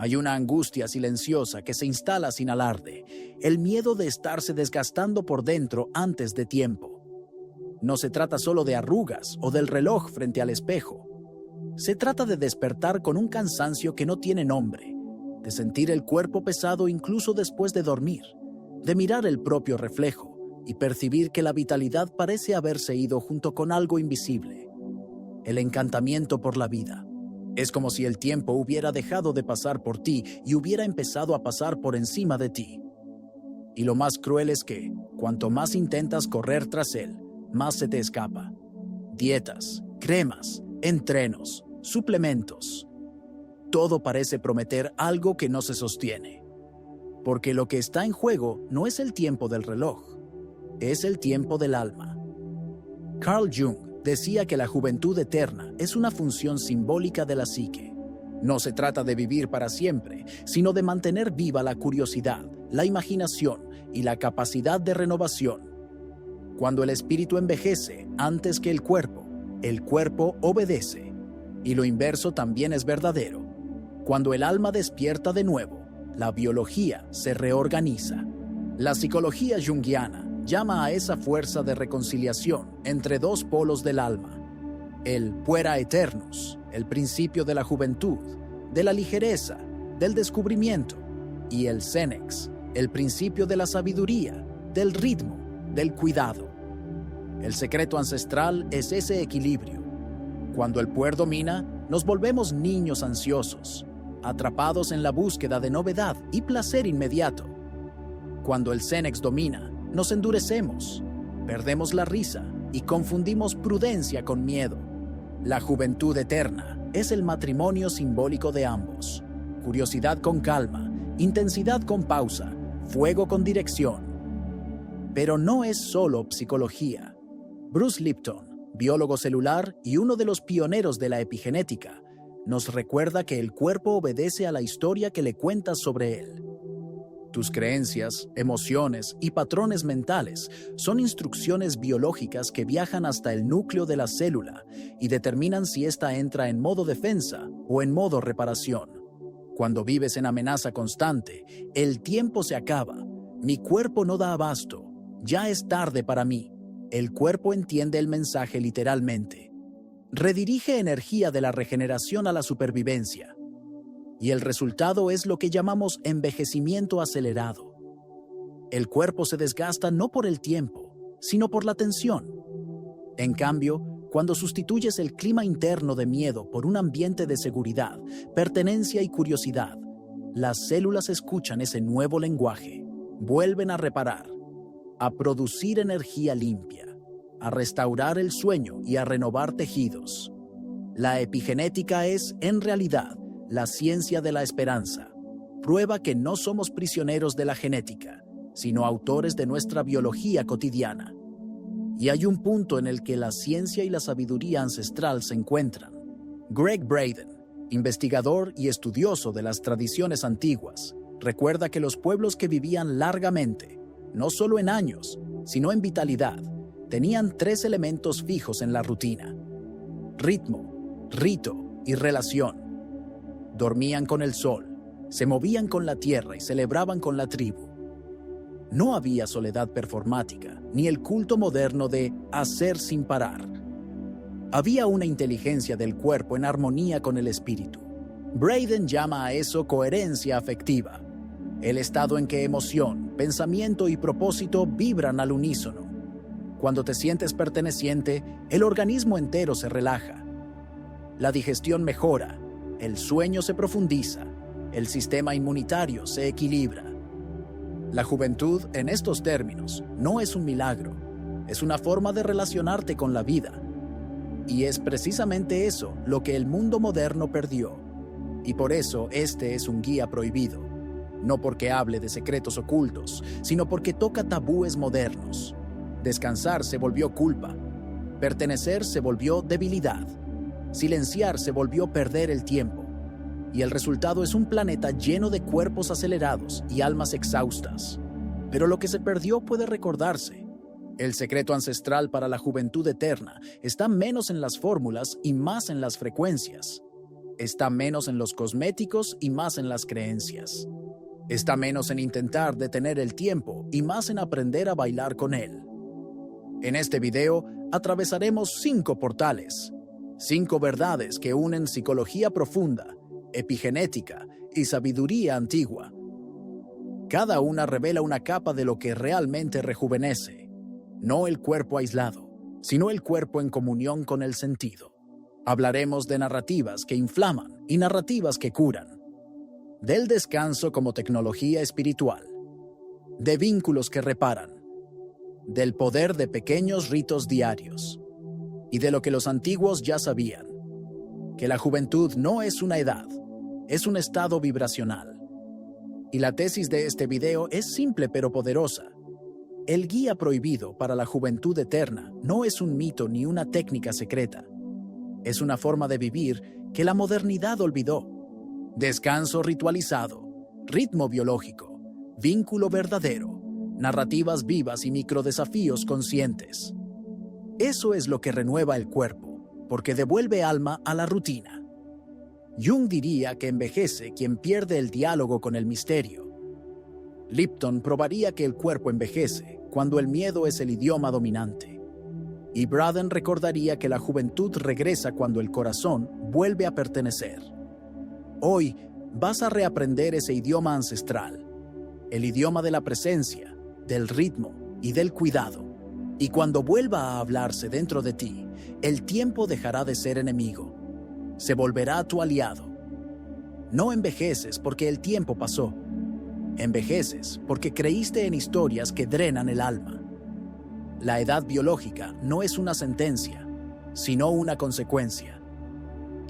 Hay una angustia silenciosa que se instala sin alarde, el miedo de estarse desgastando por dentro antes de tiempo. No se trata solo de arrugas o del reloj frente al espejo. Se trata de despertar con un cansancio que no tiene nombre, de sentir el cuerpo pesado incluso después de dormir, de mirar el propio reflejo y percibir que la vitalidad parece haberse ido junto con algo invisible. El encantamiento por la vida. Es como si el tiempo hubiera dejado de pasar por ti y hubiera empezado a pasar por encima de ti. Y lo más cruel es que, cuanto más intentas correr tras él, más se te escapa. Dietas, cremas, entrenos, suplementos. Todo parece prometer algo que no se sostiene. Porque lo que está en juego no es el tiempo del reloj, es el tiempo del alma. Carl Jung decía que la juventud eterna es una función simbólica de la psique. No se trata de vivir para siempre, sino de mantener viva la curiosidad, la imaginación y la capacidad de renovación. Cuando el espíritu envejece antes que el cuerpo obedece. Y lo inverso también es verdadero. Cuando el alma despierta de nuevo, la biología se reorganiza. La psicología junguiana llama a esa fuerza de reconciliación entre dos polos del alma. El puera aeternus, el principio de la juventud, de la ligereza, del descubrimiento, y el senex, el principio de la sabiduría, del ritmo, del cuidado. El secreto ancestral es ese equilibrio. Cuando el puer domina, nos volvemos niños ansiosos, atrapados en la búsqueda de novedad y placer inmediato. Cuando el senex domina, nos endurecemos, perdemos la risa y confundimos prudencia con miedo. La juventud eterna es el matrimonio simbólico de ambos. Curiosidad con calma, intensidad con pausa, fuego con dirección. Pero no es solo psicología. Bruce Lipton, biólogo celular y uno de los pioneros de la epigenética, nos recuerda que el cuerpo obedece a la historia que le cuentas sobre él. Tus creencias, emociones y patrones mentales son instrucciones biológicas que viajan hasta el núcleo de la célula y determinan si ésta entra en modo defensa o en modo reparación. Cuando vives en amenaza constante, el tiempo se acaba. Mi cuerpo no da abasto. Ya es tarde para mí. El cuerpo entiende el mensaje literalmente. Redirige energía de la regeneración a la supervivencia. Y el resultado es lo que llamamos envejecimiento acelerado. El cuerpo se desgasta no por el tiempo, sino por la tensión. En cambio, cuando sustituyes el clima interno de miedo por un ambiente de seguridad, pertenencia y curiosidad, las células escuchan ese nuevo lenguaje, vuelven a reparar, a producir energía limpia, a restaurar el sueño y a renovar tejidos. La epigenética es, en realidad, la ciencia de la esperanza. Prueba que no somos prisioneros de la genética, sino autores de nuestra biología cotidiana. Y hay un punto en el que la ciencia y la sabiduría ancestral se encuentran. Gregg Braden, investigador y estudioso de las tradiciones antiguas, recuerda que los pueblos que vivían largamente, no solo en años, sino en vitalidad, tenían 3 elementos fijos en la rutina: ritmo, rito y relación. Dormían con el sol, se movían con la tierra y celebraban con la tribu. No había soledad performática, ni el culto moderno de hacer sin parar. Había una inteligencia del cuerpo en armonía con el espíritu. Braden llama a eso coherencia afectiva, el estado en que emoción, pensamiento y propósito vibran al unísono. Cuando te sientes perteneciente, el organismo entero se relaja. La digestión mejora, el sueño se profundiza, el sistema inmunitario se equilibra. La juventud, en estos términos, no es un milagro, es una forma de relacionarte con la vida. Y es precisamente eso lo que el mundo moderno perdió. Y por eso este es un guía prohibido. No porque hable de secretos ocultos, sino porque toca tabúes modernos. Descansar se volvió culpa. Pertenecer se volvió debilidad. Silenciar se volvió perder el tiempo. Y el resultado es un planeta lleno de cuerpos acelerados y almas exhaustas. Pero lo que se perdió puede recordarse. El secreto ancestral para la juventud eterna está menos en las fórmulas y más en las frecuencias. Está menos en los cosméticos y más en las creencias. Está menos en intentar detener el tiempo y más en aprender a bailar con él. En este video atravesaremos 5 portales, 5 verdades que unen psicología profunda, epigenética y sabiduría antigua. Cada una revela una capa de lo que realmente rejuvenece, no el cuerpo aislado, sino el cuerpo en comunión con el sentido. Hablaremos de narrativas que inflaman y narrativas que curan, del descanso como tecnología espiritual, de vínculos que reparan, del poder de pequeños ritos diarios y de lo que los antiguos ya sabían, que la juventud no es una edad, es un estado vibracional. Y la tesis de este video es simple pero poderosa. El guía prohibido para la juventud eterna no es un mito ni una técnica secreta. Es una forma de vivir que la modernidad olvidó. Descanso ritualizado, ritmo biológico, vínculo verdadero, narrativas vivas y microdesafíos conscientes. Eso es lo que renueva el cuerpo, porque devuelve alma a la rutina. Jung diría que envejece quien pierde el diálogo con el misterio. Lipton probaría que el cuerpo envejece cuando el miedo es el idioma dominante. Y Braden recordaría que la juventud regresa cuando el corazón vuelve a pertenecer. Hoy vas a reaprender ese idioma ancestral, el idioma de la presencia, del ritmo y del cuidado. Y cuando vuelva a hablarse dentro de ti, el tiempo dejará de ser enemigo. Se volverá tu aliado. No envejeces porque el tiempo pasó. Envejeces porque creíste en historias que drenan el alma. La edad biológica no es una sentencia, sino una consecuencia.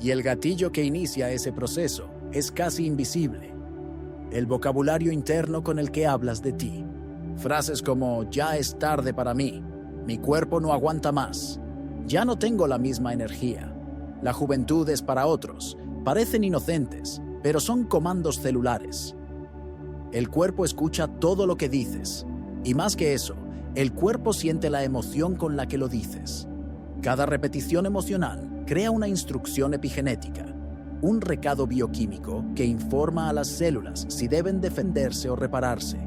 Y el gatillo que inicia ese proceso es casi invisible. El vocabulario interno con el que hablas de ti. Frases como "ya es tarde para mí", "mi cuerpo no aguanta más", "ya no tengo la misma energía", "la juventud es para otros", parecen inocentes, pero son comandos celulares. El cuerpo escucha todo lo que dices, y más que eso, el cuerpo siente la emoción con la que lo dices. Cada repetición emocional crea una instrucción epigenética, un recado bioquímico que informa a las células si deben defenderse o repararse.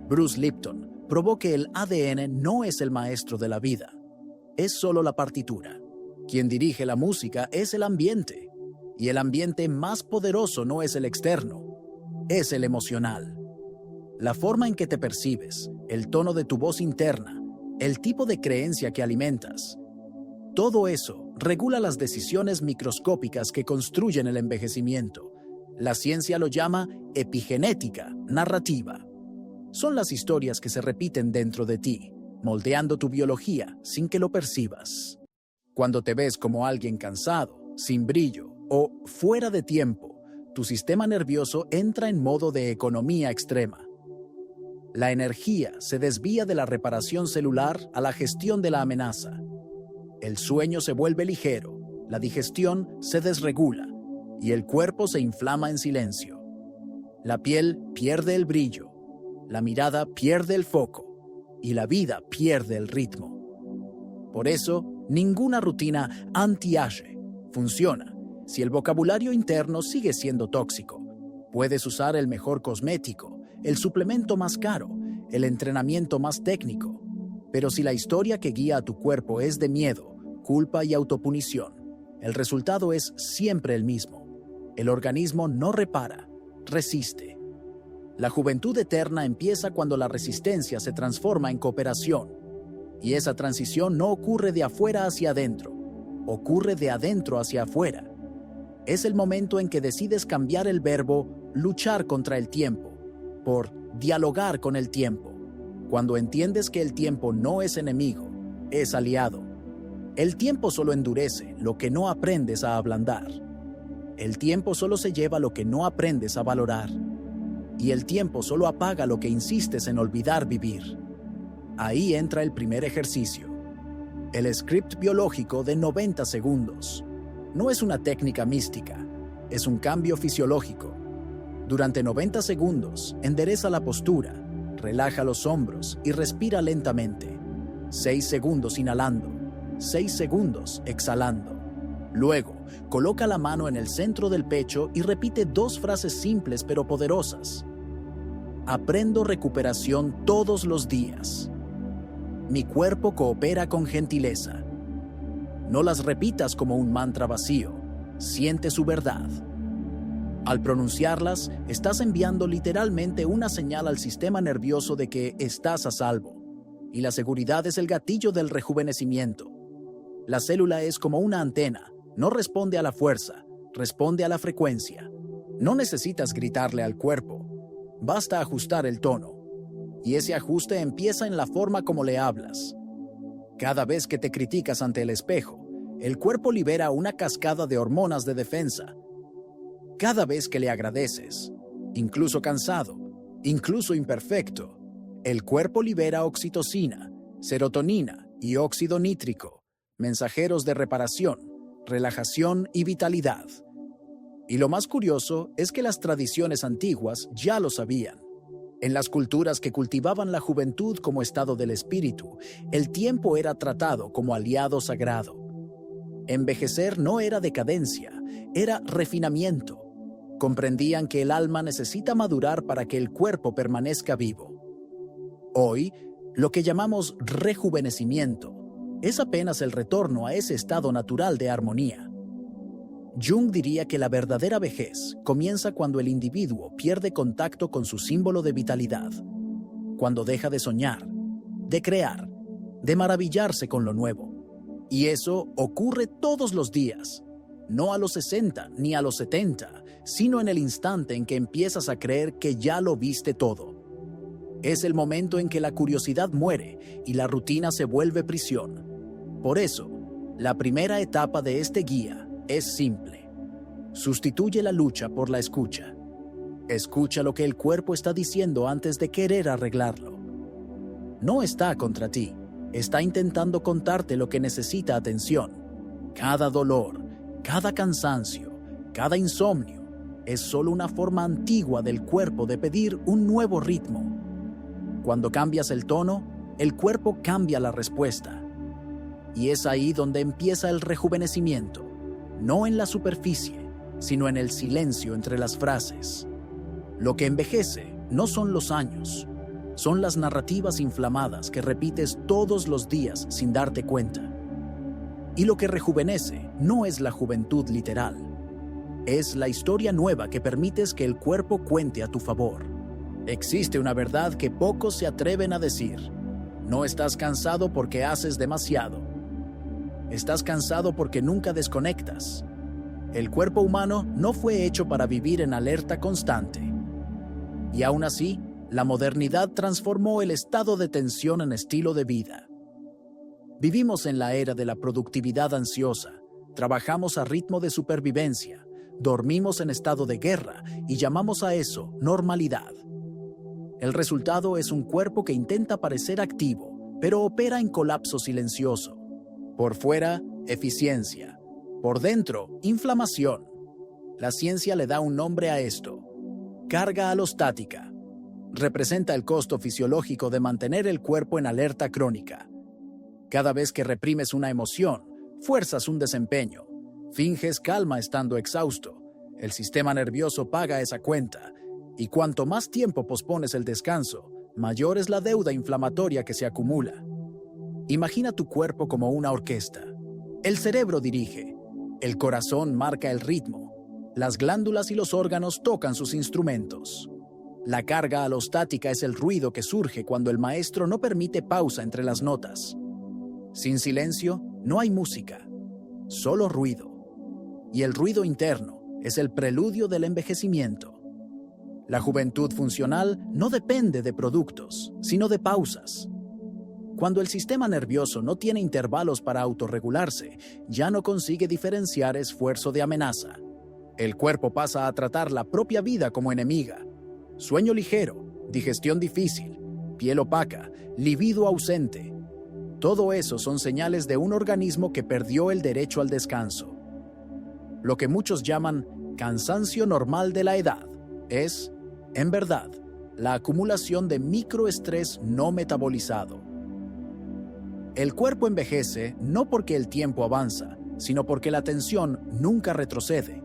Bruce Lipton probó que el ADN no es el maestro de la vida, es solo la partitura. Quien dirige la música es el ambiente, y el ambiente más poderoso no es el externo, es el emocional. La forma en que te percibes, el tono de tu voz interna, el tipo de creencia que alimentas. Todo eso regula las decisiones microscópicas que construyen el envejecimiento. La ciencia lo llama epigenética narrativa. Son las historias que se repiten dentro de ti, moldeando tu biología sin que lo percibas. Cuando te ves como alguien cansado, sin brillo o fuera de tiempo, tu sistema nervioso entra en modo de economía extrema. La energía se desvía de la reparación celular a la gestión de la amenaza. El sueño se vuelve ligero, la digestión se desregula y el cuerpo se inflama en silencio. La piel pierde el brillo, la mirada pierde el foco y la vida pierde el ritmo. Por eso, ninguna rutina anti-age funciona si el vocabulario interno sigue siendo tóxico. Puedes usar el mejor cosmético, el suplemento más caro, el entrenamiento más técnico. Pero si la historia que guía a tu cuerpo es de miedo, culpa y autopunición, el resultado es siempre el mismo. El organismo no repara, resiste. La juventud eterna empieza cuando la resistencia se transforma en cooperación. Y esa transición no ocurre de afuera hacia adentro, ocurre de adentro hacia afuera. Es el momento en que decides cambiar el verbo luchar contra el tiempo por dialogar con el tiempo. Cuando entiendes que el tiempo no es enemigo, es aliado. El tiempo solo endurece lo que no aprendes a ablandar. El tiempo solo se lleva lo que no aprendes a valorar. Y el tiempo solo apaga lo que insistes en olvidar vivir. Ahí entra el primer ejercicio. El script biológico de 90 segundos. No es una técnica mística, es un cambio fisiológico. Durante 90 segundos, endereza la postura, relaja los hombros y respira lentamente. 6 segundos inhalando, 6 segundos exhalando. Luego, coloca la mano en el centro del pecho y repite dos frases simples pero poderosas. Aprendo recuperación todos los días. Mi cuerpo coopera con gentileza. No las repitas como un mantra vacío. Siente su verdad. Al pronunciarlas, estás enviando literalmente una señal al sistema nervioso de que estás a salvo. Y la seguridad es el gatillo del rejuvenecimiento. La célula es como una antena. No responde a la fuerza, responde a la frecuencia. No necesitas gritarle al cuerpo. Basta ajustar el tono. Y ese ajuste empieza en la forma como le hablas. Cada vez que te criticas ante el espejo, el cuerpo libera una cascada de hormonas de defensa. Cada vez que le agradeces, incluso cansado, incluso imperfecto, el cuerpo libera oxitocina, serotonina y óxido nítrico, mensajeros de reparación, relajación y vitalidad. Y lo más curioso es que las tradiciones antiguas ya lo sabían. En las culturas que cultivaban la juventud como estado del espíritu, el tiempo era tratado como aliado sagrado. Envejecer no era decadencia, era refinamiento. Comprendían que el alma necesita madurar para que el cuerpo permanezca vivo. Hoy, lo que llamamos rejuvenecimiento es apenas el retorno a ese estado natural de armonía. Jung diría que la verdadera vejez comienza cuando el individuo pierde contacto con su símbolo de vitalidad, cuando deja de soñar, de crear, de maravillarse con lo nuevo. Y eso ocurre todos los días, no a los 60 ni a los 70, sino en el instante en que empiezas a creer que ya lo viste todo. Es el momento en que la curiosidad muere y la rutina se vuelve prisión. Por eso, la primera etapa de este guía es simple. Sustituye la lucha por la escucha. Escucha lo que el cuerpo está diciendo antes de querer arreglarlo. No está contra ti, está intentando contarte lo que necesita atención. Cada dolor, cada cansancio, cada insomnio es solo una forma antigua del cuerpo de pedir un nuevo ritmo. Cuando cambias el tono, el cuerpo cambia la respuesta. Y es ahí donde empieza el rejuvenecimiento. No en la superficie, sino en el silencio entre las frases. Lo que envejece no son los años, son las narrativas inflamadas que repites todos los días sin darte cuenta. Y lo que rejuvenece no es la juventud literal, es la historia nueva que permites que el cuerpo cuente a tu favor. Existe una verdad que pocos se atreven a decir. No estás cansado porque haces demasiado. Estás cansado porque nunca desconectas. El cuerpo humano no fue hecho para vivir en alerta constante. Y aún así, la modernidad transformó el estado de tensión en estilo de vida. Vivimos en la era de la productividad ansiosa, trabajamos a ritmo de supervivencia, dormimos en estado de guerra y llamamos a eso normalidad. El resultado es un cuerpo que intenta parecer activo, pero opera en colapso silencioso. Por fuera, eficiencia. Por dentro, inflamación. La ciencia le da un nombre a esto: carga alostática. Representa el costo fisiológico de mantener el cuerpo en alerta crónica. Cada vez que reprimes una emoción, fuerzas un desempeño. Finges calma estando exhausto. El sistema nervioso paga esa cuenta. Y cuanto más tiempo pospones el descanso, mayor es la deuda inflamatoria que se acumula. Imagina tu cuerpo como una orquesta. El cerebro dirige, el corazón marca el ritmo, las glándulas y los órganos tocan sus instrumentos. La carga alostática es el ruido que surge cuando el maestro no permite pausa entre las notas. Sin silencio, no hay música, solo ruido. Y el ruido interno es el preludio del envejecimiento. La juventud funcional no depende de productos, sino de pausas. Cuando el sistema nervioso no tiene intervalos para autorregularse, ya no consigue diferenciar esfuerzo de amenaza. El cuerpo pasa a tratar la propia vida como enemiga. Sueño ligero, digestión difícil, piel opaca, libido ausente. Todo eso son señales de un organismo que perdió el derecho al descanso. Lo que muchos llaman cansancio normal de la edad es, en verdad, la acumulación de microestrés no metabolizado. El cuerpo envejece no porque el tiempo avanza, sino porque la atención nunca retrocede.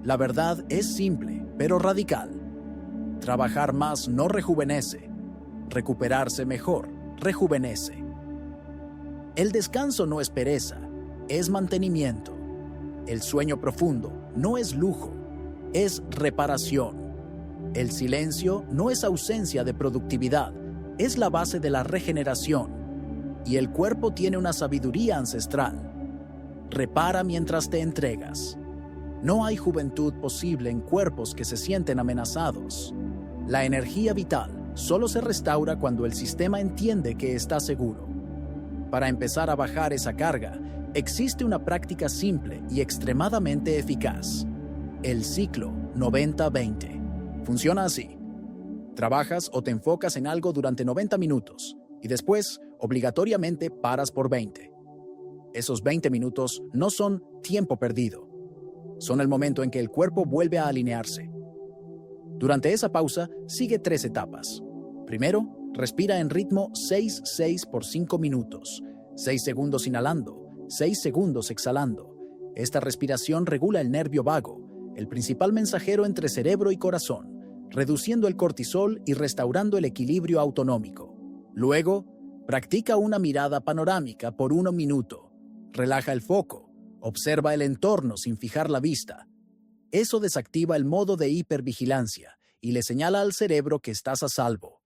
La verdad es simple, pero radical. Trabajar más no rejuvenece. Recuperarse mejor rejuvenece. El descanso no es pereza, es mantenimiento. El sueño profundo no es lujo, es reparación. El silencio no es ausencia de productividad, es la base de la regeneración. Y el cuerpo tiene una sabiduría ancestral. Repara mientras te entregas. No hay juventud posible en cuerpos que se sienten amenazados. La energía vital solo se restaura cuando el sistema entiende que está seguro. Para empezar a bajar esa carga, existe una práctica simple y extremadamente eficaz. El ciclo 90-20. Funciona así. Trabajas o te enfocas en algo durante 90 minutos y después, obligatoriamente, paras por 20. Esos 20 minutos no son tiempo perdido. Son el momento en que el cuerpo vuelve a alinearse. Durante esa pausa, sigue 3 etapas. Primero, respira en ritmo 6-6 por 5 minutos. 6 segundos inhalando, 6 segundos exhalando. Esta respiración regula el nervio vago, el principal mensajero entre cerebro y corazón, reduciendo el cortisol y restaurando el equilibrio autonómico. Luego, practica una mirada panorámica por 1 minuto. Relaja el foco, observa el entorno sin fijar la vista. Eso desactiva el modo de hipervigilancia y le señala al cerebro que estás a salvo.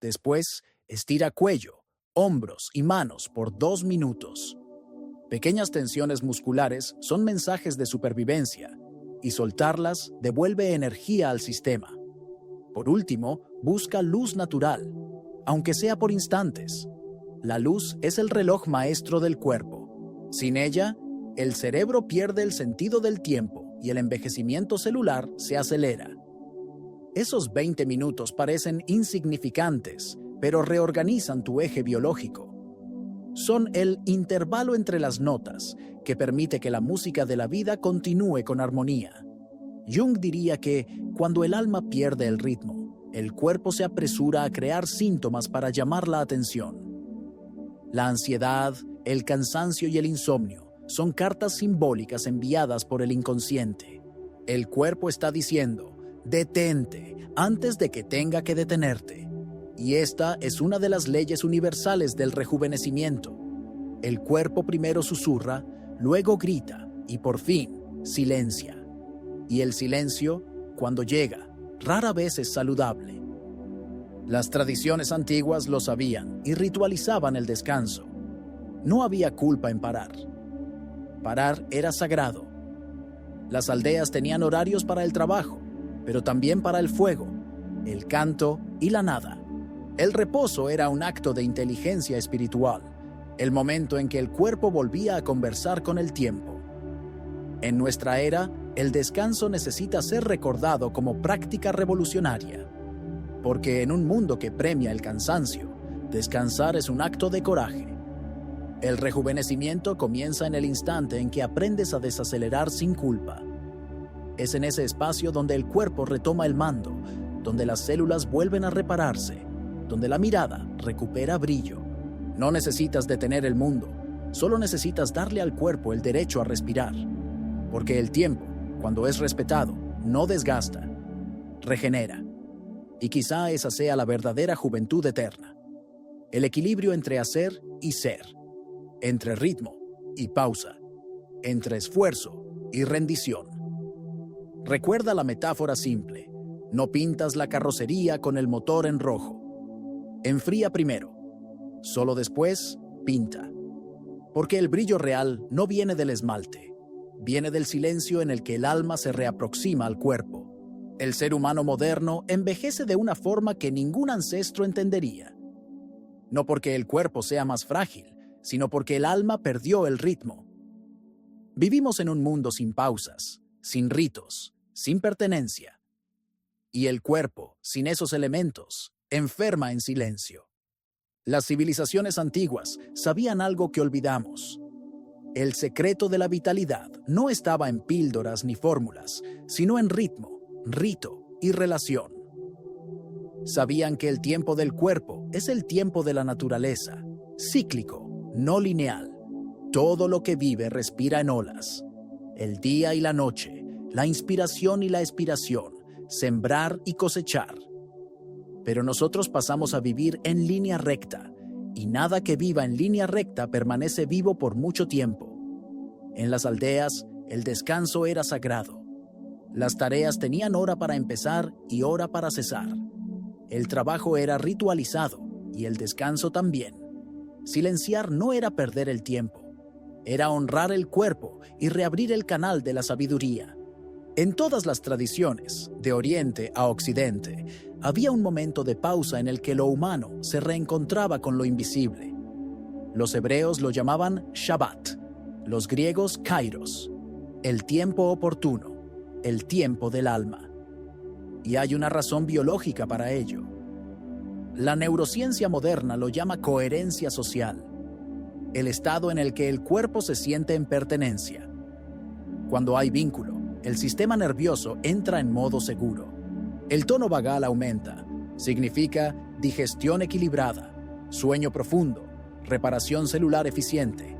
Después, estira cuello, hombros y manos por 2 minutos. Pequeñas tensiones musculares son mensajes de supervivencia y soltarlas devuelve energía al sistema. Por último, busca luz natural, aunque sea por instantes. La luz es el reloj maestro del cuerpo. Sin ella, el cerebro pierde el sentido del tiempo y el envejecimiento celular se acelera. Esos 20 minutos parecen insignificantes, pero reorganizan tu eje biológico. Son el intervalo entre las notas que permite que la música de la vida continúe con armonía. Jung diría que cuando el alma pierde el ritmo, el cuerpo se apresura a crear síntomas para llamar la atención. La ansiedad, el cansancio y el insomnio son cartas simbólicas enviadas por el inconsciente. El cuerpo está diciendo, detente antes de que tenga que detenerte. Y esta es una de las leyes universales del rejuvenecimiento. El cuerpo primero susurra, luego grita y por fin silencia. Y el silencio, cuando llega, rara vez es saludable. Las tradiciones antiguas lo sabían y ritualizaban el descanso. No había culpa en parar. Parar era sagrado. Las aldeas tenían horarios para el trabajo, pero también para el fuego, el canto y la nada. El reposo era un acto de inteligencia espiritual, el momento en que el cuerpo volvía a conversar con el tiempo. En nuestra era, el descanso necesita ser recordado como práctica revolucionaria, porque en un mundo que premia el cansancio, descansar es un acto de coraje. El rejuvenecimiento comienza en el instante en que aprendes a desacelerar sin culpa. Es en ese espacio donde el cuerpo retoma el mando, donde las células vuelven a repararse, donde la mirada recupera brillo. No necesitas detener el mundo, solo necesitas darle al cuerpo el derecho a respirar, porque el tiempo, cuando es respetado, no desgasta, regenera. Y quizá esa sea la verdadera juventud eterna. El equilibrio entre hacer y ser, entre ritmo y pausa, entre esfuerzo y rendición. Recuerda la metáfora simple: no pintas la carrocería con el motor en rojo. Enfría primero, solo después pinta. Porque el brillo real no viene del esmalte, viene del silencio en el que el alma se reaproxima al cuerpo. El ser humano moderno envejece de una forma que ningún ancestro entendería. No porque el cuerpo sea más frágil, sino porque el alma perdió el ritmo. Vivimos en un mundo sin pausas, sin ritos, sin pertenencia. Y el cuerpo, sin esos elementos, enferma en silencio. Las civilizaciones antiguas sabían algo que olvidamos. El secreto de la vitalidad no estaba en píldoras ni fórmulas, sino en ritmo, rito y relación. Sabían que el tiempo del cuerpo es el tiempo de la naturaleza, cíclico, no lineal. Todo lo que vive respira en olas. El día y la noche, la inspiración y la expiración, sembrar y cosechar. Pero nosotros pasamos a vivir en línea recta, y nada que viva en línea recta permanece vivo por mucho tiempo. En las aldeas, el descanso era sagrado. Las tareas tenían hora para empezar y hora para cesar. El trabajo era ritualizado y el descanso también. Silenciar no era perder el tiempo, era honrar el cuerpo y reabrir el canal de la sabiduría. En todas las tradiciones, de Oriente a Occidente, había un momento de pausa en el que lo humano se reencontraba con lo invisible. Los hebreos lo llamaban Shabbat, los griegos Kairos, el tiempo oportuno, el tiempo del alma. Y hay una razón biológica para ello. La neurociencia moderna lo llama coherencia social, el estado en el que el cuerpo se siente en pertenencia. Cuando hay vínculo, el sistema nervioso entra en modo seguro. El tono vagal aumenta, significa digestión equilibrada, sueño profundo, reparación celular eficiente.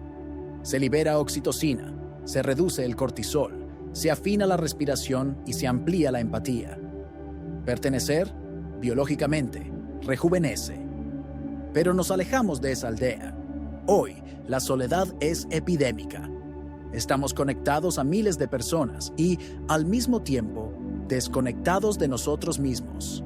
Se libera oxitocina, se reduce el cortisol, se afina la respiración y se amplía la empatía. Pertenecer, biológicamente, rejuvenece. Pero nos alejamos de esa aldea. Hoy, la soledad es epidémica. Estamos conectados a miles de personas y, al mismo tiempo, desconectados de nosotros mismos.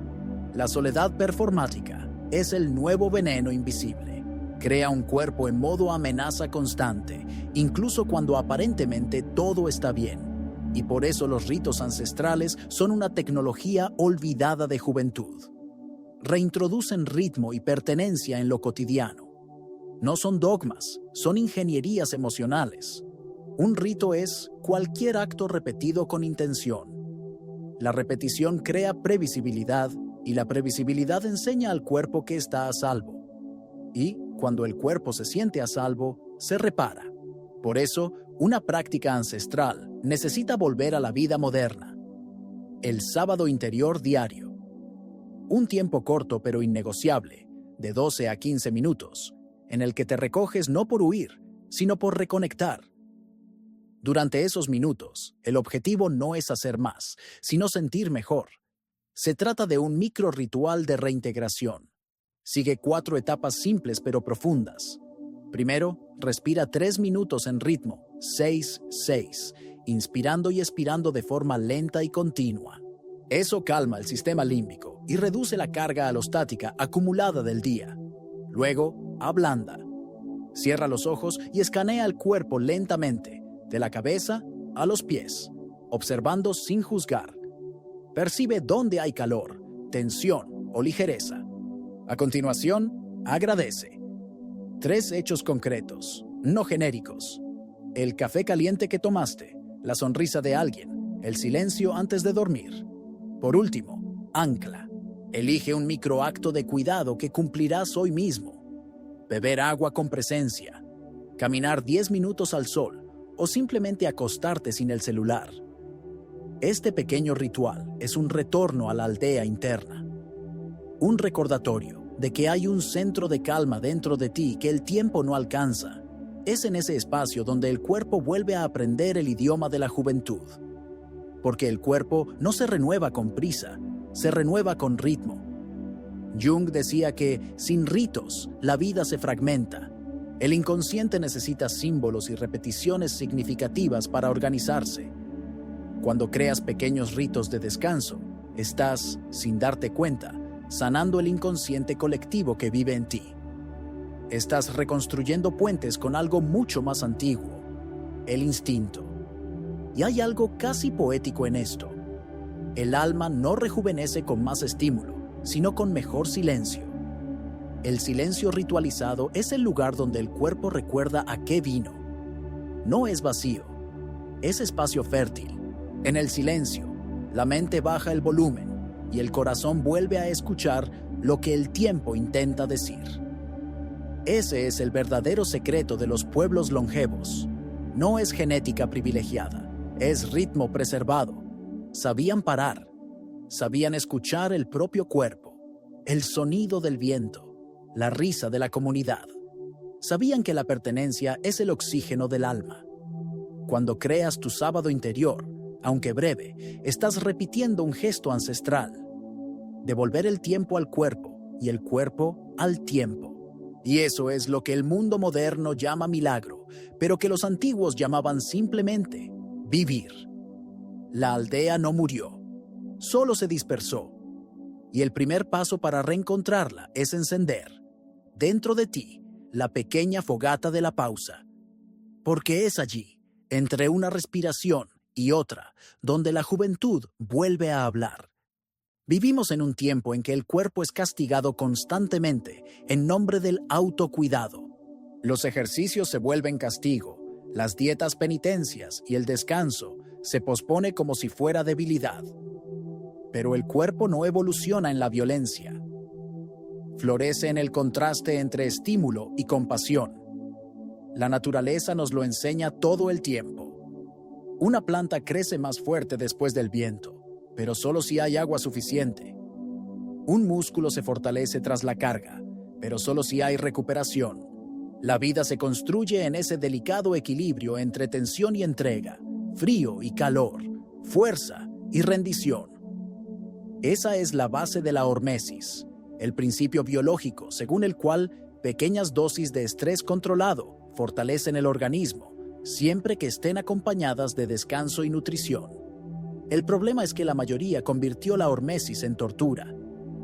La soledad performática es el nuevo veneno invisible. Crea un cuerpo en modo amenaza constante, incluso cuando aparentemente todo está bien. Y por eso los ritos ancestrales son una tecnología olvidada de juventud. Reintroducen ritmo y pertenencia en lo cotidiano. No son dogmas, son ingenierías emocionales. Un rito es cualquier acto repetido con intención. La repetición crea previsibilidad y la previsibilidad enseña al cuerpo que está a salvo. Y, cuando el cuerpo se siente a salvo, se repara. Por eso, una práctica ancestral necesita volver a la vida moderna. El sábado interior diario. Un tiempo corto pero innegociable, de 12 a 15 minutos, en el que te recoges no por huir, sino por reconectar. Durante esos minutos, el objetivo no es hacer más, sino sentir mejor. Se trata de un micro ritual de reintegración. Sigue 4 etapas simples pero profundas. Primero, respira 3 minutos en ritmo, 6-6, inspirando y expirando de forma lenta y continua. Eso calma el sistema límbico y reduce la carga alostática acumulada del día. Luego, ablanda. Cierra los ojos y escanea el cuerpo lentamente, de la cabeza a los pies, observando sin juzgar. Percibe dónde hay calor, tensión o ligereza. A continuación, agradece. 3 hechos concretos, no genéricos. El café caliente que tomaste, la sonrisa de alguien, el silencio antes de dormir. Por último, ancla. Elige un microacto de cuidado que cumplirás hoy mismo. Beber agua con presencia, caminar 10 minutos al sol o simplemente acostarte sin el celular. Este pequeño ritual es un retorno a la aldea interna. Un recordatorio de que hay un centro de calma dentro de ti que el tiempo no alcanza. Es en ese espacio donde el cuerpo vuelve a aprender el idioma de la juventud. Porque el cuerpo no se renueva con prisa, se renueva con ritmo. Jung decía que, sin ritos, la vida se fragmenta. El inconsciente necesita símbolos y repeticiones significativas para organizarse. Cuando creas pequeños ritos de descanso, estás, sin darte cuenta, sanando el inconsciente colectivo que vive en ti. Estás reconstruyendo puentes con algo mucho más antiguo, el instinto. Y hay algo casi poético en esto. El alma no rejuvenece con más estímulo, sino con mejor silencio. El silencio ritualizado es el lugar donde el cuerpo recuerda a qué vino. No es vacío, es espacio fértil. En el silencio, la mente baja el volumen y el corazón vuelve a escuchar lo que el tiempo intenta decir. Ese es el verdadero secreto de los pueblos longevos. No es genética privilegiada, es ritmo preservado. Sabían parar, sabían escuchar el propio cuerpo, el sonido del viento, la risa de la comunidad. sabían que la pertenencia es el oxígeno del alma. Cuando creas tu sábado interior, aunque breve, estás repitiendo un gesto ancestral: devolver el tiempo al cuerpo y el cuerpo al tiempo. Y eso es lo que el mundo moderno llama milagro, pero que los antiguos llamaban simplemente vivir. La aldea no murió, solo se dispersó. Y el primer paso para reencontrarla es encender, dentro de ti, la pequeña fogata de la pausa. Porque es allí, entre una respiración y otra, donde la juventud vuelve a hablar. Vivimos en un tiempo en que el cuerpo es castigado constantemente en nombre del autocuidado. Los ejercicios se vuelven castigo, las dietas penitencias y el descanso se pospone como si fuera debilidad. Pero el cuerpo no evoluciona en la violencia. Florece en el contraste entre estímulo y compasión. La naturaleza nos lo enseña todo el tiempo. Una planta crece más fuerte después del viento, pero solo si hay agua suficiente. Un músculo se fortalece tras la carga, pero solo si hay recuperación. La vida se construye en ese delicado equilibrio entre tensión y entrega, frío y calor, fuerza y rendición. Esa es la base de la hormesis, el principio biológico según el cual pequeñas dosis de estrés controlado fortalecen el organismo, siempre que estén acompañadas de descanso y nutrición. El problema es que la mayoría convirtió la hormesis en tortura.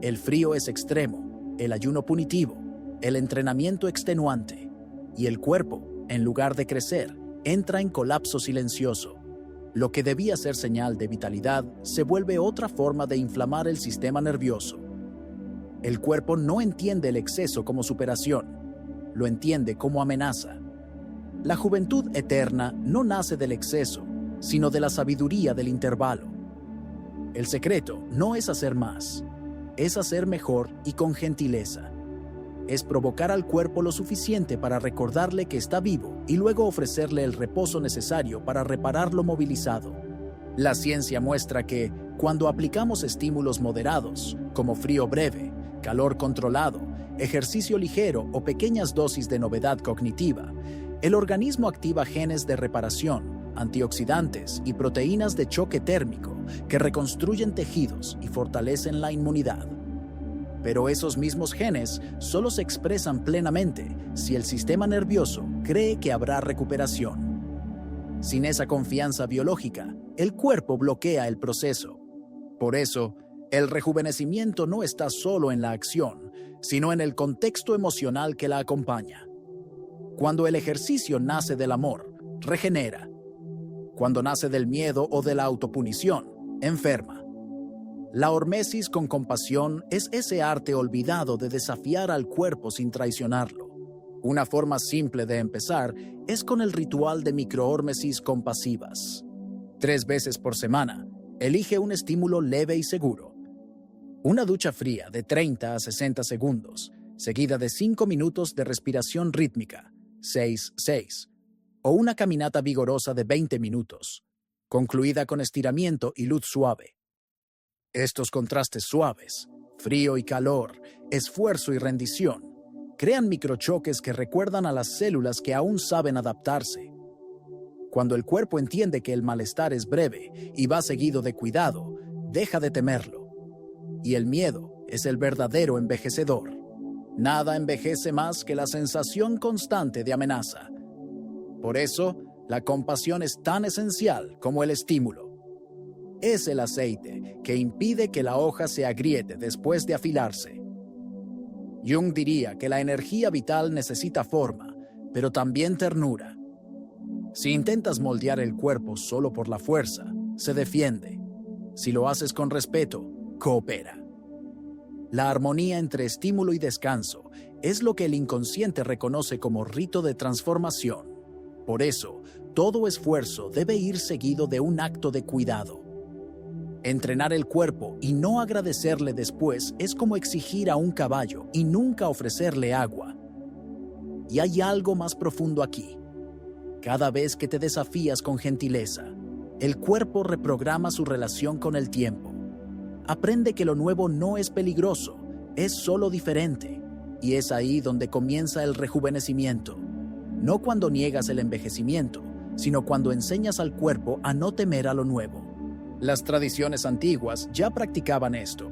El frío es extremo, el ayuno punitivo, el entrenamiento extenuante. Y el cuerpo, en lugar de crecer, entra en colapso silencioso. Lo que debía ser señal de vitalidad se vuelve otra forma de inflamar el sistema nervioso. El cuerpo no entiende el exceso como superación, lo entiende como amenaza. La juventud eterna no nace del exceso, sino de la sabiduría del intervalo. El secreto no es hacer más, es hacer mejor y con gentileza. Es provocar al cuerpo lo suficiente para recordarle que está vivo y luego ofrecerle el reposo necesario para reparar lo movilizado. La ciencia muestra que, cuando aplicamos estímulos moderados, como frío breve, calor controlado, ejercicio ligero o pequeñas dosis de novedad cognitiva, el organismo activa genes de reparación, antioxidantes y proteínas de choque térmico que reconstruyen tejidos y fortalecen la inmunidad. Pero esos mismos genes solo se expresan plenamente si el sistema nervioso cree que habrá recuperación. Sin esa confianza biológica, el cuerpo bloquea el proceso. Por eso, el rejuvenecimiento no está solo en la acción, sino en el contexto emocional que la acompaña. Cuando el ejercicio nace del amor, regenera. Cuando nace del miedo o de la autopunición, enferma. La hormesis con compasión es ese arte olvidado de desafiar al cuerpo sin traicionarlo. Una forma simple de empezar es con el ritual de microhormesis compasivas. 3 veces por semana, elige un estímulo leve y seguro. Una ducha fría de 30 a 60 segundos, seguida de 5 minutos de respiración rítmica, 6-6, o una caminata vigorosa de 20 minutos, concluida con estiramiento y luz suave. Estos contrastes suaves, frío y calor, esfuerzo y rendición, crean microchoques que recuerdan a las células que aún saben adaptarse. Cuando el cuerpo entiende que el malestar es breve y va seguido de cuidado, deja de temerlo. Y el miedo es el verdadero envejecedor. Nada envejece más que la sensación constante de amenaza. Por eso, la compasión es tan esencial como el estímulo. Es el aceite que impide que la hoja se agriete después de afilarse. Jung diría que la energía vital necesita forma, pero también ternura. Si intentas moldear el cuerpo solo por la fuerza, se defiende. Si lo haces con respeto, coopera. La armonía entre estímulo y descanso es lo que el inconsciente reconoce como rito de transformación. Por eso, todo esfuerzo debe ir seguido de un acto de cuidado. Entrenar el cuerpo y no agradecerle después es como exigir a un caballo y nunca ofrecerle agua. Y hay algo más profundo aquí. Cada vez que te desafías con gentileza, el cuerpo reprograma su relación con el tiempo. Aprende que lo nuevo no es peligroso, es solo diferente. Y es ahí donde comienza el rejuvenecimiento. No cuando niegas el envejecimiento, sino cuando enseñas al cuerpo a no temer a lo nuevo. Las tradiciones antiguas ya practicaban esto.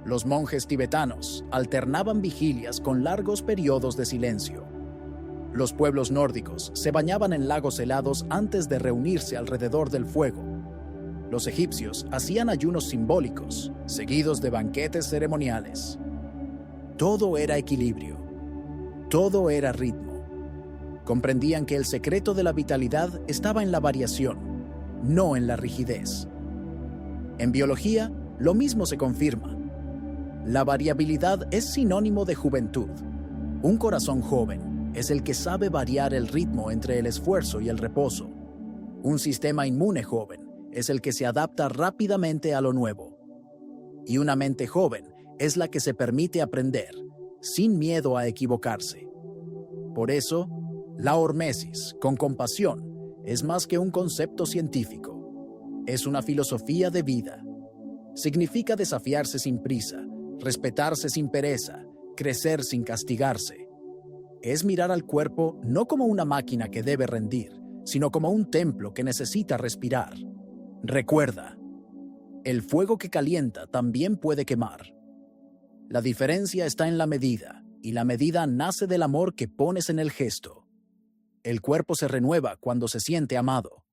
Los monjes tibetanos alternaban vigilias con largos periodos de silencio. Los pueblos nórdicos se bañaban en lagos helados antes de reunirse alrededor del fuego. Los egipcios hacían ayunos simbólicos, seguidos de banquetes ceremoniales. Todo era equilibrio. Todo era ritmo. Comprendían que el secreto de la vitalidad estaba en la variación, no en la rigidez. En biología, lo mismo se confirma. La variabilidad es sinónimo de juventud. Un corazón joven es el que sabe variar el ritmo entre el esfuerzo y el reposo. Un sistema inmune joven es el que se adapta rápidamente a lo nuevo. Y una mente joven es la que se permite aprender, sin miedo a equivocarse. Por eso, la hormesis, con compasión, es más que un concepto científico. Es una filosofía de vida. Significa desafiarse sin prisa, respetarse sin pereza, crecer sin castigarse. Es mirar al cuerpo no como una máquina que debe rendir, sino como un templo que necesita respirar. Recuerda, el fuego que calienta también puede quemar. La diferencia está en la medida, y la medida nace del amor que pones en el gesto. El cuerpo se renueva cuando se siente amado.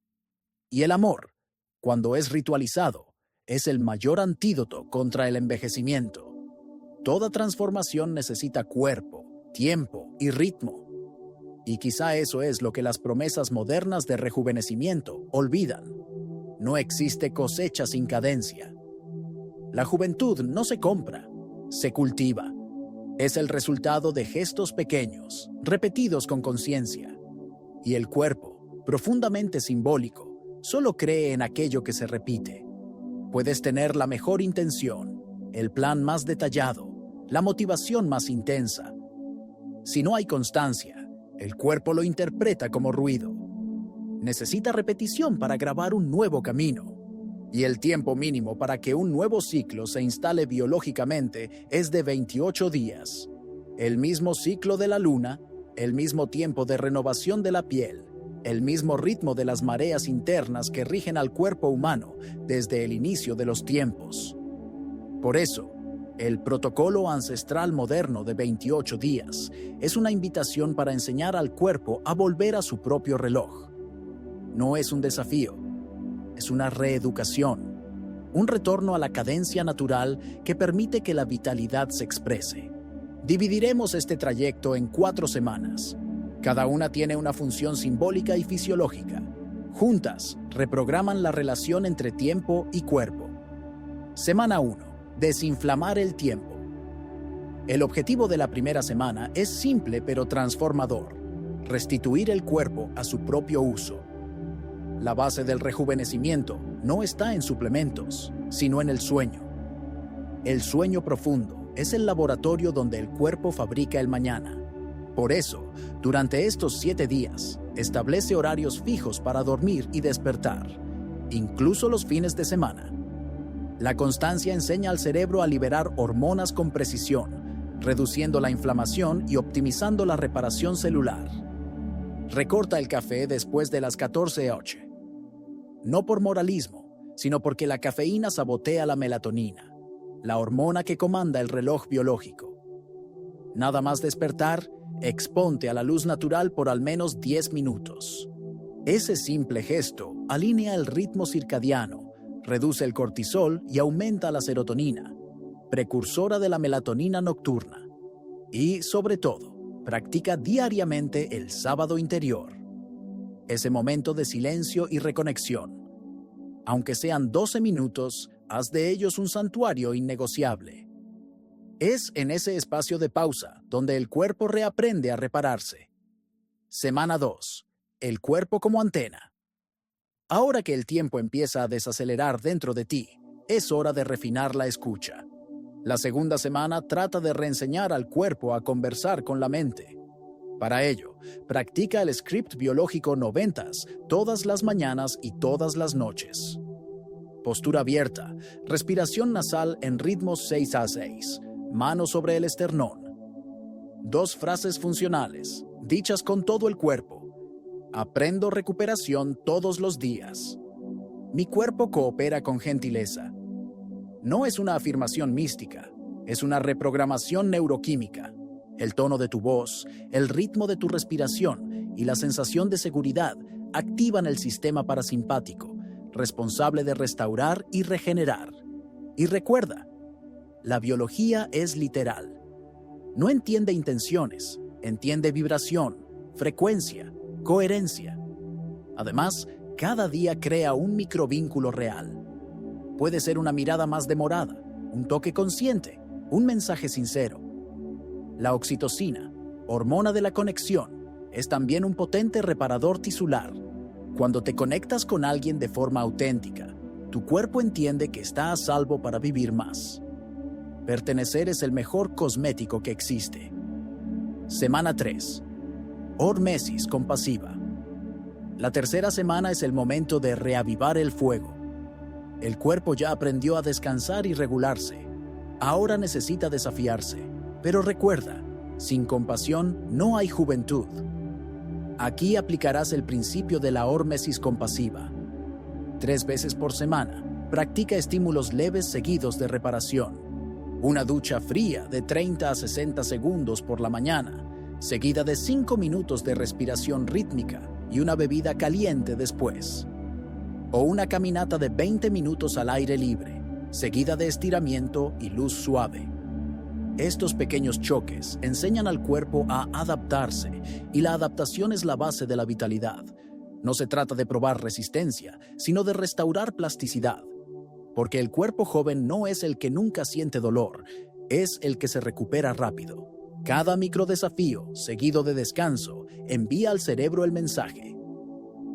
Y el amor, cuando es ritualizado, es el mayor antídoto contra el envejecimiento. Toda transformación necesita cuerpo, tiempo y ritmo. Y quizá eso es lo que las promesas modernas de rejuvenecimiento olvidan. No existe cosecha sin cadencia. La juventud no se compra, se cultiva. Es el resultado de gestos pequeños, repetidos con conciencia. Y el cuerpo, profundamente simbólico, solo cree en aquello que se repite. Puedes tener la mejor intención, el plan más detallado, la motivación más intensa. Si no hay constancia, el cuerpo lo interpreta como ruido. Necesita repetición para grabar un nuevo camino. Y el tiempo mínimo para que un nuevo ciclo se instale biológicamente es de 28 días. El mismo ciclo de la luna, el mismo tiempo de renovación de la piel, el mismo ritmo de las mareas internas que rigen al cuerpo humano desde el inicio de los tiempos. Por eso, el protocolo ancestral moderno de 28 días es una invitación para enseñar al cuerpo a volver a su propio reloj. No es un desafío, es una reeducación, un retorno a la cadencia natural que permite que la vitalidad se exprese. Dividiremos este trayecto en 4 semanas. Cada una tiene una función simbólica y fisiológica. Juntas, reprograman la relación entre tiempo y cuerpo. Semana 1. Desinflamar el tiempo. El objetivo de la primera semana es simple pero transformador: restituir el cuerpo a su propio uso. La base del rejuvenecimiento no está en suplementos, sino en el sueño. El sueño profundo es el laboratorio donde el cuerpo fabrica el mañana. Por eso, durante estos 7 días, establece horarios fijos para dormir y despertar, incluso los fines de semana. La constancia enseña al cerebro a liberar hormonas con precisión, reduciendo la inflamación y optimizando la reparación celular. Recorta el café después de las 14 horas. No por moralismo, sino porque la cafeína sabotea la melatonina, la hormona que comanda el reloj biológico. Nada más despertar, exponte a la luz natural por al menos 10 minutos. Ese simple gesto alinea el ritmo circadiano, reduce el cortisol y aumenta la serotonina, precursora de la melatonina nocturna. Y, sobre todo, practica diariamente el sábado interior. Ese momento de silencio y reconexión. Aunque sean 12 minutos, haz de ellos un santuario innegociable. Es en ese espacio de pausa donde el cuerpo reaprende a repararse. Semana 2. El cuerpo como antena. Ahora que el tiempo empieza a desacelerar dentro de ti, es hora de refinar la escucha. La segunda semana trata de reenseñar al cuerpo a conversar con la mente. Para ello, practica el script biológico 90s todas las mañanas y todas las noches. Postura abierta, respiración nasal en ritmos 6 a 6, mano sobre el esternón. 2 frases funcionales, dichas con todo el cuerpo. Aprendo recuperación todos los días. Mi cuerpo coopera con gentileza. No es una afirmación mística, es una reprogramación neuroquímica. El tono de tu voz, el ritmo de tu respiración y la sensación de seguridad activan el sistema parasimpático, responsable de restaurar y regenerar. Y recuerda, la biología es literal. No entiende intenciones, entiende vibración, frecuencia, coherencia. Además, cada día crea un microvínculo real. Puede ser una mirada más demorada, un toque consciente, un mensaje sincero. La oxitocina, hormona de la conexión, es también un potente reparador tisular. Cuando te conectas con alguien de forma auténtica, tu cuerpo entiende que está a salvo para vivir más. Pertenecer es el mejor cosmético que existe. Semana 3. Hormesis compasiva. La tercera semana es el momento de reavivar el fuego. El cuerpo ya aprendió a descansar y regularse. Ahora necesita desafiarse. Pero recuerda, sin compasión no hay juventud. Aquí aplicarás el principio de la hormesis compasiva. 3 veces por semana, practica estímulos leves seguidos de reparación. Una ducha fría de 30 a 60 segundos por la mañana, seguida de 5 minutos de respiración rítmica y una bebida caliente después. O una caminata de 20 minutos al aire libre, seguida de estiramiento y luz suave. Estos pequeños choques enseñan al cuerpo a adaptarse, y la adaptación es la base de la vitalidad. No se trata de probar resistencia, sino de restaurar plasticidad. Porque el cuerpo joven no es el que nunca siente dolor, es el que se recupera rápido. Cada microdesafío, seguido de descanso, envía al cerebro el mensaje: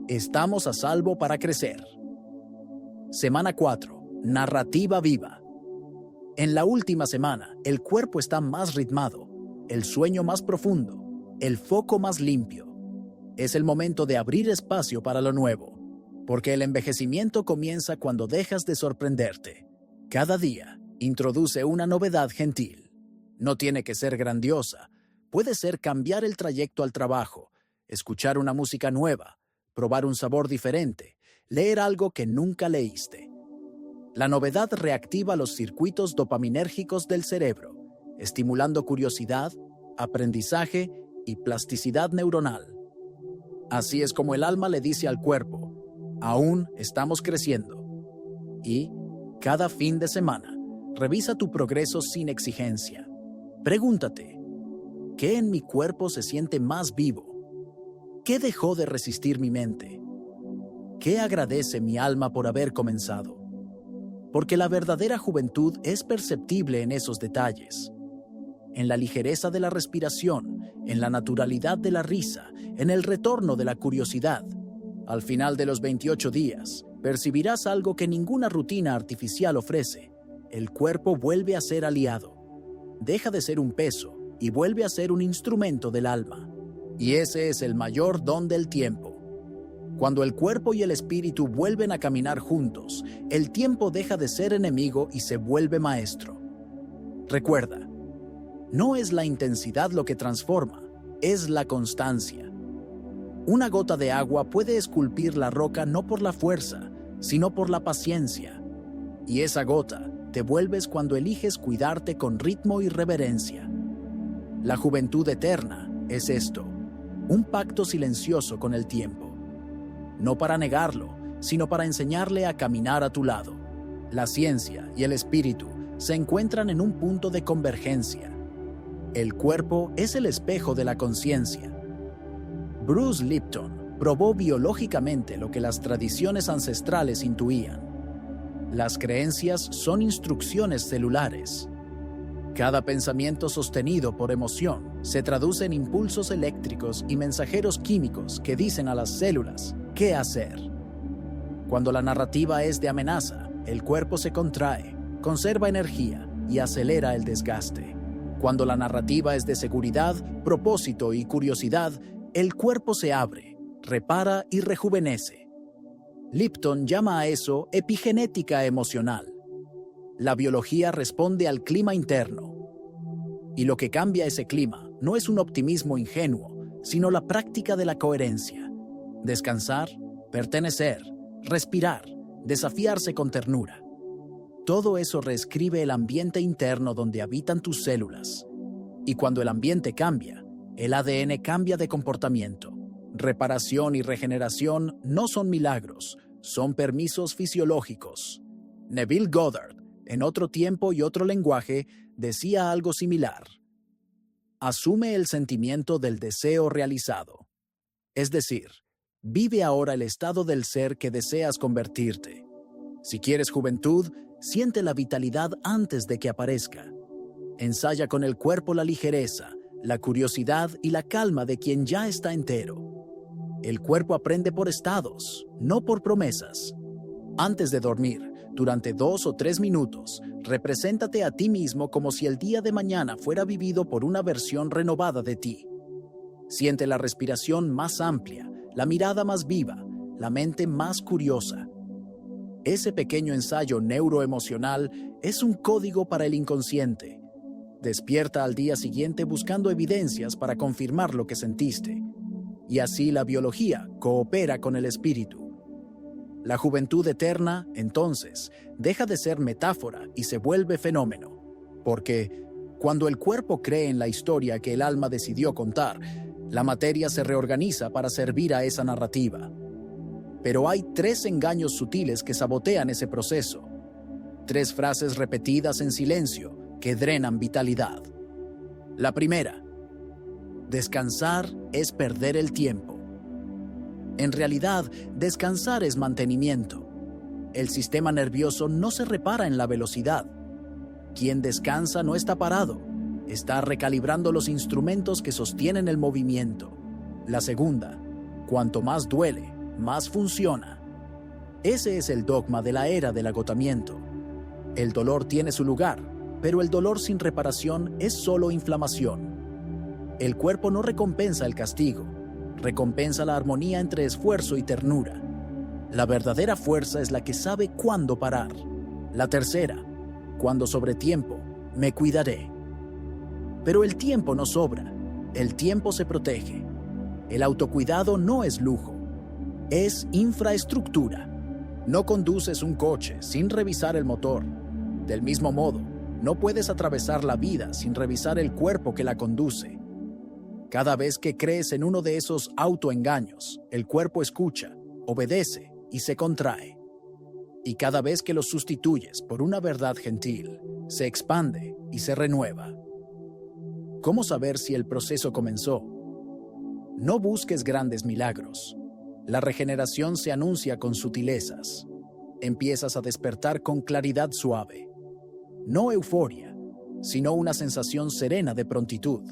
estamos a salvo para crecer. Semana 4. Narrativa viva. En la última semana, el cuerpo está más ritmado, el sueño más profundo, el foco más limpio. Es el momento de abrir espacio para lo nuevo, porque el envejecimiento comienza cuando dejas de sorprenderte. Cada día, introduce una novedad gentil. No tiene que ser grandiosa, puede ser cambiar el trayecto al trabajo, escuchar una música nueva, probar un sabor diferente, leer algo que nunca leíste. La novedad reactiva los circuitos dopaminérgicos del cerebro, estimulando curiosidad, aprendizaje y plasticidad neuronal. Así es como el alma le dice al cuerpo: aún estamos creciendo. Y, cada fin de semana, revisa tu progreso sin exigencia. Pregúntate: ¿qué en mi cuerpo se siente más vivo? ¿Qué dejó de resistir mi mente? ¿Qué agradece mi alma por haber comenzado? Porque la verdadera juventud es perceptible en esos detalles. En la ligereza de la respiración, en la naturalidad de la risa, en el retorno de la curiosidad. Al final de los 28 días, percibirás algo que ninguna rutina artificial ofrece. El cuerpo vuelve a ser aliado. Deja de ser un peso y vuelve a ser un instrumento del alma. Y ese es el mayor don del tiempo. Cuando el cuerpo y el espíritu vuelven a caminar juntos, el tiempo deja de ser enemigo y se vuelve maestro. Recuerda, no es la intensidad lo que transforma, es la constancia. Una gota de agua puede esculpir la roca no por la fuerza, sino por la paciencia. Y esa gota te vuelves cuando eliges cuidarte con ritmo y reverencia. La juventud eterna es esto, un pacto silencioso con el tiempo. No para negarlo, sino para enseñarle a caminar a tu lado. La ciencia y el espíritu se encuentran en un punto de convergencia. El cuerpo es el espejo de la conciencia. Bruce Lipton probó biológicamente lo que las tradiciones ancestrales intuían. Las creencias son instrucciones celulares. Cada pensamiento sostenido por emoción se traduce en impulsos eléctricos y mensajeros químicos que dicen a las células qué hacer. Cuando la narrativa es de amenaza, el cuerpo se contrae, conserva energía y acelera el desgaste. Cuando la narrativa es de seguridad, propósito y curiosidad, el cuerpo se abre, repara y rejuvenece. Lipton llama a eso epigenética emocional. La biología responde al clima interno. Y lo que cambia ese clima no es un optimismo ingenuo, sino la práctica de la coherencia. Descansar, pertenecer, respirar, desafiarse con ternura. Todo eso reescribe el ambiente interno donde habitan tus células. Y cuando el ambiente cambia, el ADN cambia de comportamiento. Reparación y regeneración no son milagros, son permisos fisiológicos. Neville Goddard, en otro tiempo y otro lenguaje, decía algo similar. Asume el sentimiento del deseo realizado. Es decir, vive ahora el estado del ser que deseas convertirte. Si quieres juventud, siente la vitalidad antes de que aparezca. Ensaya con el cuerpo la ligereza, la curiosidad y la calma de quien ya está entero. El cuerpo aprende por estados, no por promesas. Antes de dormir, durante 2 o 3 minutos, represéntate a ti mismo como si el día de mañana fuera vivido por una versión renovada de ti. Siente la respiración más amplia, la mirada más viva, la mente más curiosa. Ese pequeño ensayo neuroemocional es un código para el inconsciente. Despierta al día siguiente buscando evidencias para confirmar lo que sentiste. Y así la biología coopera con el espíritu. La juventud eterna, entonces, deja de ser metáfora y se vuelve fenómeno. Porque, cuando el cuerpo cree en la historia que el alma decidió contar, la materia se reorganiza para servir a esa narrativa. Pero hay 3 engaños sutiles que sabotean ese proceso. 3 frases repetidas en silencio que drenan vitalidad. La primera: descansar es perder el tiempo. En realidad, descansar es mantenimiento. El sistema nervioso no se repara en la velocidad. Quien descansa no está parado, está recalibrando los instrumentos que sostienen el movimiento. La segunda: cuanto más duele, más funciona. Ese es el dogma de la era del agotamiento. El dolor tiene su lugar, pero el dolor sin reparación es solo inflamación. El cuerpo no recompensa el castigo, recompensa la armonía entre esfuerzo y ternura. La verdadera fuerza es la que sabe cuándo parar. La tercera: cuando sobre tiempo, me cuidaré. Pero el tiempo no sobra, el tiempo se protege. El autocuidado no es lujo, es infraestructura. No conduces un coche sin revisar el motor. Del mismo modo, no puedes atravesar la vida sin revisar el cuerpo que la conduce. Cada vez que crees en uno de esos autoengaños, el cuerpo escucha, obedece y se contrae. Y cada vez que los sustituyes por una verdad gentil, se expande y se renueva. ¿Cómo saber si el proceso comenzó? No busques grandes milagros. La regeneración se anuncia con sutilezas. Empiezas a despertar con claridad suave. No euforia, sino una sensación serena de prontitud.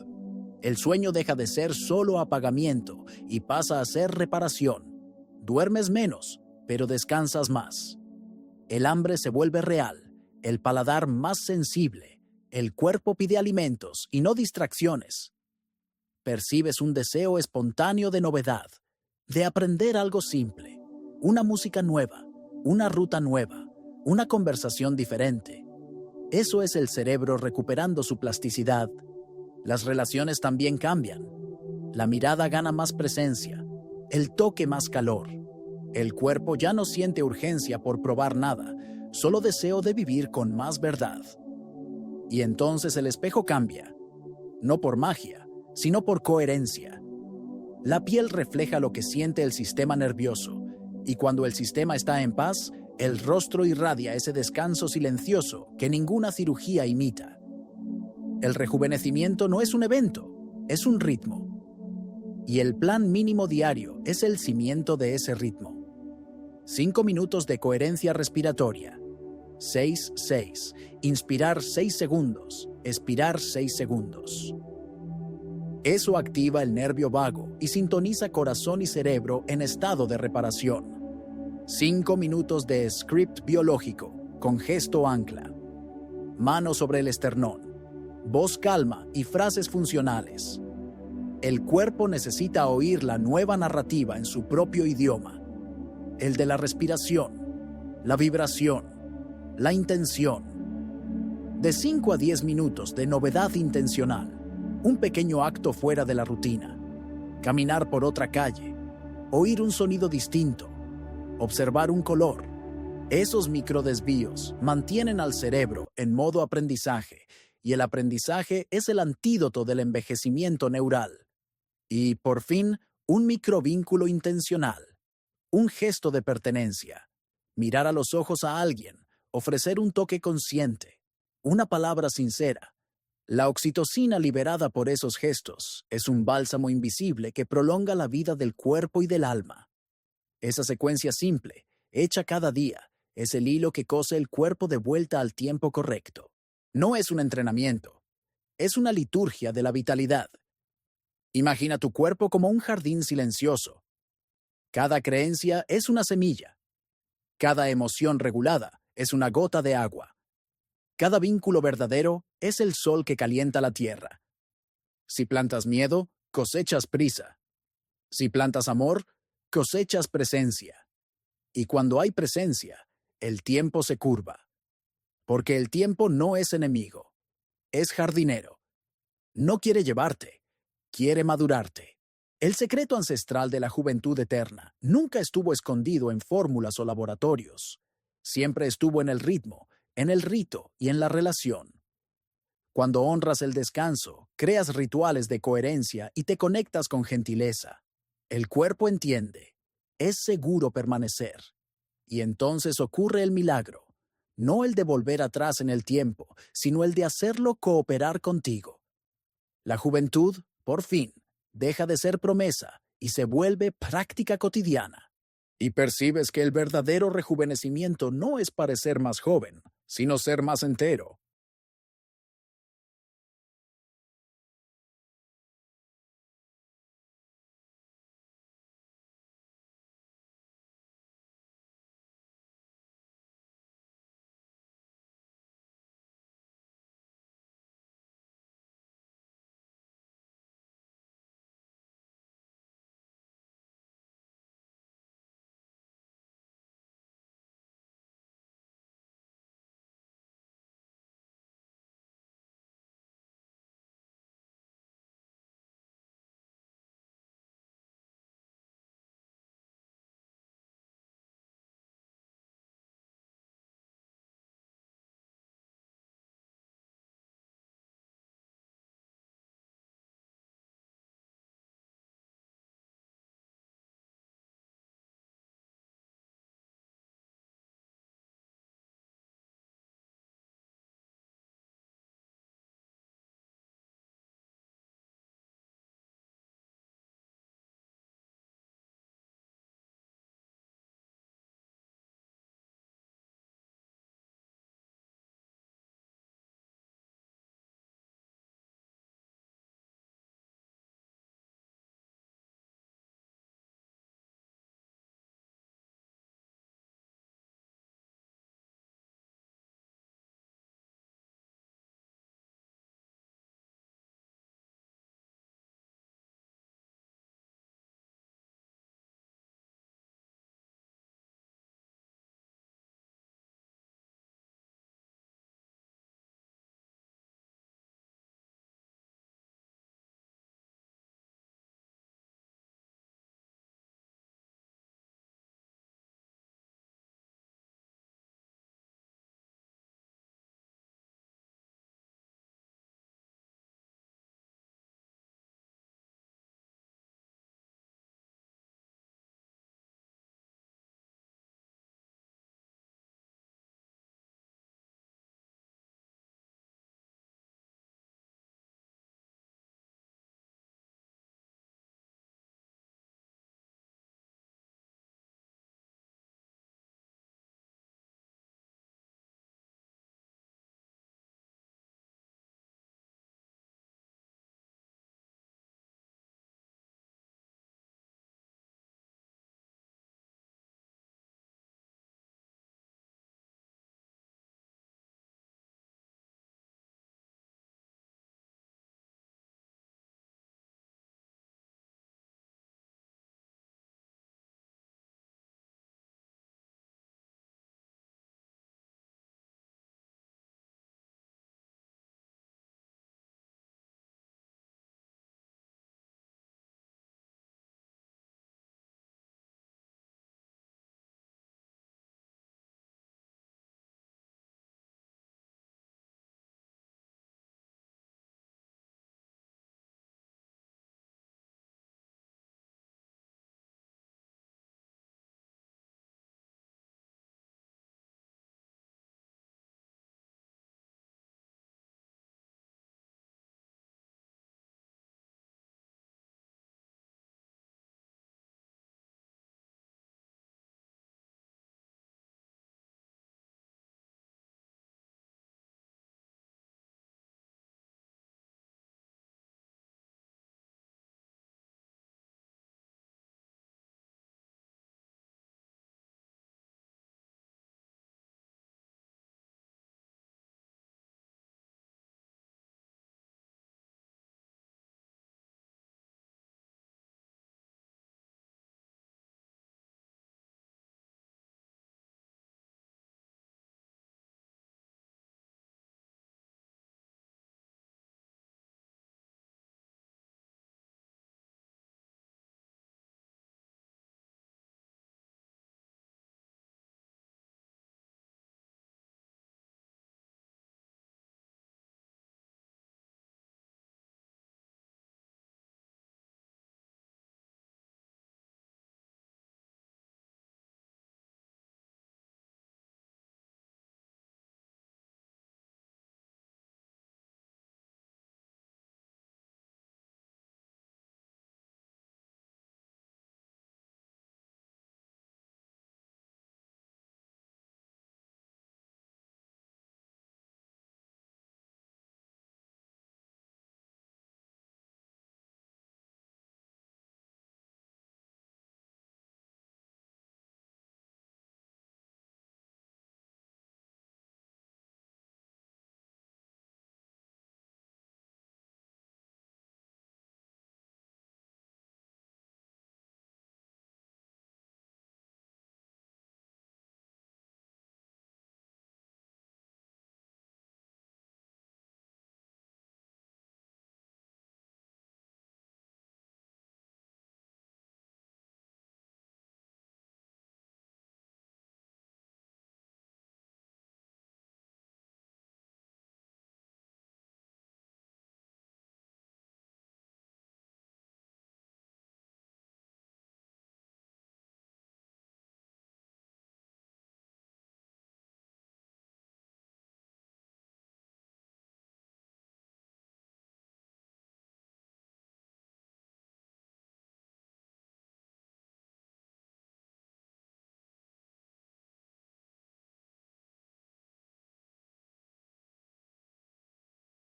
El sueño deja de ser solo apagamiento y pasa a ser reparación. Duermes menos, pero descansas más. El hambre se vuelve real, el paladar más sensible, el cuerpo pide alimentos y no distracciones. Percibes un deseo espontáneo de novedad, de aprender algo simple, una música nueva, una ruta nueva, una conversación diferente. Eso es el cerebro recuperando su plasticidad. Las relaciones también cambian. La mirada gana más presencia, el toque más calor. El cuerpo ya no siente urgencia por probar nada, solo deseo de vivir con más verdad. Y entonces el espejo cambia, no por magia, sino por coherencia. La piel refleja lo que siente el sistema nervioso, y cuando el sistema está en paz, el rostro irradia ese descanso silencioso que ninguna cirugía imita. El rejuvenecimiento no es un evento, es un ritmo. Y el plan mínimo diario es el cimiento de ese ritmo. 5 minutos de coherencia respiratoria. 6-6. Inspirar 6 segundos, expirar 6 segundos. Eso activa el nervio vago y sintoniza corazón y cerebro en estado de reparación. 5 minutos de script biológico, con gesto ancla. Mano sobre el esternón. Voz calma y frases funcionales. El cuerpo necesita oír la nueva narrativa en su propio idioma. El de la respiración, la vibración, la intención. De 5 a 10 minutos de novedad intencional. Un pequeño acto fuera de la rutina. Caminar por otra calle. Oír un sonido distinto. Observar un color. Esos microdesvíos mantienen al cerebro en modo aprendizaje, y el aprendizaje es el antídoto del envejecimiento neural. Y, por fin, un microvínculo intencional. Un gesto de pertenencia. Mirar a los ojos a alguien. Ofrecer un toque consciente. Una palabra sincera. La oxitocina liberada por esos gestos es un bálsamo invisible que prolonga la vida del cuerpo y del alma. Esa secuencia simple, hecha cada día, es el hilo que cose el cuerpo de vuelta al tiempo correcto. No es un entrenamiento, es una liturgia de la vitalidad. Imagina tu cuerpo como un jardín silencioso. Cada creencia es una semilla. Cada emoción regulada es una gota de agua. Cada vínculo verdadero es el sol que calienta la tierra. Si plantas miedo, cosechas prisa. Si plantas amor, cosechas presencia. Y cuando hay presencia, el tiempo se curva. Porque el tiempo no es enemigo, es jardinero. No quiere llevarte, quiere madurarte. El secreto ancestral de la juventud eterna nunca estuvo escondido en fórmulas o laboratorios. Siempre estuvo en el ritmo, en el rito y en la relación. Cuando honras el descanso, creas rituales de coherencia y te conectas con gentileza. El cuerpo entiende. Es seguro permanecer. Y entonces ocurre el milagro. No el de volver atrás en el tiempo, sino el de hacerlo cooperar contigo. La juventud, por fin, deja de ser promesa y se vuelve práctica cotidiana. Y percibes que el verdadero rejuvenecimiento no es parecer más joven, sino ser más entero,